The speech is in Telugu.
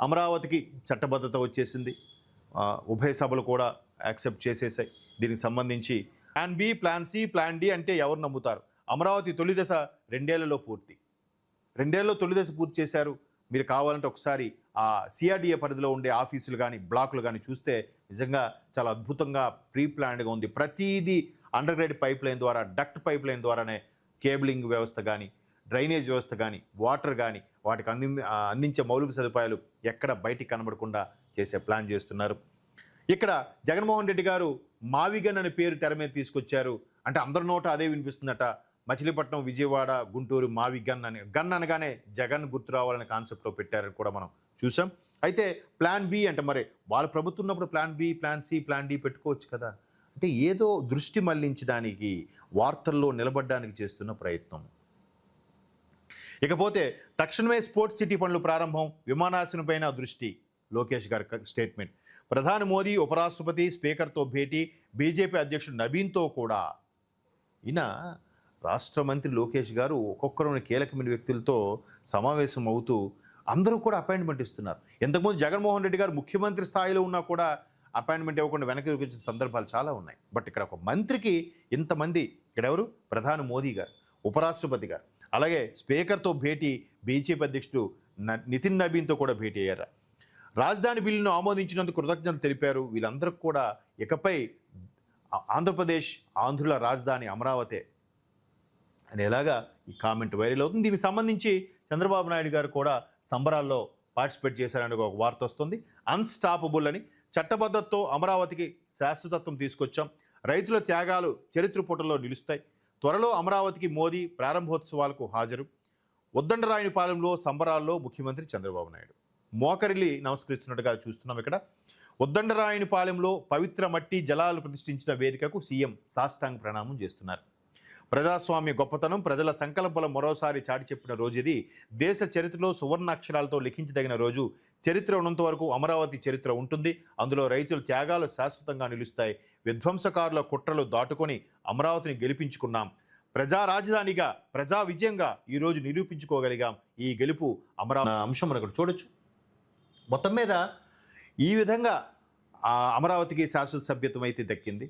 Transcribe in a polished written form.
అమరావతికి చట్టబద్ధత వచ్చేసింది. ఉభయ సభలు కూడా యాక్సెప్ట్ చేసేసాయి. దీనికి సంబంధించి plan B, plan C, plan D అంటే ఎవరు నమ్ముతారు? అమరావతి తొలి దశ 2 ఏళ్లలో పూర్తి. 2 ఏళ్లలో తొలి దశ పూర్తి చేశారు. మీరు కావాలంటే ఒకసారి ఆ సిఆర్డీఏ పరిధిలో ఉండే ఆఫీసులు కానీ బ్లాకులు కానీ చూస్తే నిజంగా చాలా అద్భుతంగా ప్రీ ప్లాన్డ్గా ఉంది. ప్రతిదీ అండర్ గ్రేడ్ పైప్ లైన్ ద్వారా, డక్ట్ పైప్ లైన్ ద్వారానే కేబులింగ్ వ్యవస్థ కానీ, డ్రైనేజ్ వ్యవస్థ కానీ, వాటర్ కానీ వాటికి అందించే మౌలిక సదుపాయాలు ఎక్కడ బయటికి కనబడకుండా చేసే ప్లాన్ చేస్తున్నారు. ఇక్కడ జగన్మోహన్ రెడ్డి గారు మావిగన్ అనే పేరు తెర మీద తీసుకొచ్చారు. అంటే అందరి నోట అదే వినిపిస్తుందట. మచిలీపట్నం, విజయవాడ, గుంటూరు మావిగన్ అని, గన్ అనగానే జగన్ గుర్తు రావాలనే కాన్సెప్ట్లో పెట్టారని కూడా మనం చూసాం. అయితే ప్లాన్ బి అంటే మరి వాళ్ళ ప్రభుత్వం ఉన్నప్పుడు plan B, plan C, plan D పెట్టుకోవచ్చు కదా. అంటే ఏదో దృష్టి మళ్లించడానికి, వార్తల్లో నిలబడడానికి చేస్తున్న ప్రయత్నం. ఇకపోతే తక్షణమే స్పోర్ట్స్ సిటీ పనులు ప్రారంభం, విమానాశ్రయంపైన దృష్టి. లోకేష్ గారి స్టేట్మెంట్. ప్రధాని మోదీ, ఉపరాష్ట్రపతి, స్పీకర్తో భేటీ, బీజేపీ అధ్యక్షుడు నవీన్తో కూడా. ఈయన రాష్ట్ర మంత్రి లోకేష్ గారు ఒక్కొక్కరు కీలకమైన వ్యక్తులతో సమావేశం అవుతూ అందరూ కూడా అపాయింట్మెంట్ ఇస్తున్నారు. ఇంతకుముందు జగన్మోహన్ రెడ్డి గారు ముఖ్యమంత్రి స్థాయిలో ఉన్నా కూడా అపాయింట్మెంట్ ఇవ్వకుండా వెనక్కి చూపించిన సందర్భాలు చాలా ఉన్నాయి. బట్ ఇక్కడ ఒక మంత్రికి ఇంతమంది, ఇక్కడ ఎవరు? ప్రధాని మోదీ గారు, ఉపరాష్ట్రపతి గారు, అలాగే స్పీకర్తో భేటీ, బీజేపీ అధ్యక్షుడు నితిన్ నబీన్తో కూడా భేటీ అయ్యారు. రాజధాని బిల్లును ఆమోదించినందుకు కృతజ్ఞతలు తెలిపారు. వీళ్ళందరికీ కూడా ఇకపై ఆంధ్రప్రదేశ్, ఆంధ్రుల రాజధాని అమరావతే అనేలాగా ఈ కామెంట్ వైరల్ అవుతుంది. దీనికి సంబంధించి చంద్రబాబు నాయుడు గారు కూడా సంబరాల్లో పార్టిసిపేట్ చేశారని ఒక వార్త వస్తుంది. అన్స్టాపబుల్ అని, చట్టబద్ధతతో అమరావతికి శాశ్వతత్వం తీసుకొచ్చాం, రైతుల త్యాగాలు చరిత్ర పుటల్లో నిలుస్తాయి, త్వరలో అమరావతికి మోదీ ప్రారంభోత్సవాలకు హాజరు, ఉద్దండరాయునిపాలెంలో సంబరాల్లో ముఖ్యమంత్రి చంద్రబాబు నాయుడు మోకరిల్లి నమస్కరిస్తున్నట్టుగా చూస్తున్నాం. ఇక్కడ ఉద్దండరాయునిపాలెంలో పవిత్ర మట్టి జలాలు ప్రతిష్ఠించిన వేదికకు సీఎం సాష్టాంగ ప్రణామం చేస్తున్నారు. ప్రజాస్వామ్య గొప్పతనం, ప్రజల సంకల్పం మరోసారి చాటి చెప్పిన రోజు ఇది. దేశ చరిత్రలో సువర్ణాక్షరాలతో లిఖించదగిన రోజు. చరిత్ర ఉన్నంత వరకు అమరావతి చరిత్ర ఉంటుంది. అందులో రైతుల త్యాగాలు శాశ్వతంగా నిలుస్తాయి. విధ్వంసకారుల కుట్రలు దాటుకొని అమరావతిని గెలిపించుకున్నాం. ప్రజా రాజధానిగా, ప్రజా విజయంగా ఈరోజు నిరూపించుకోగలిగాం. ఈ గెలుపు అమరావతి అంశం మనం ఇక్కడ చూడొచ్చు. మొత్తం మీద ఈ విధంగా అమరావతికి శాశ్వత సభ్యత్వం అయితే దక్కింది.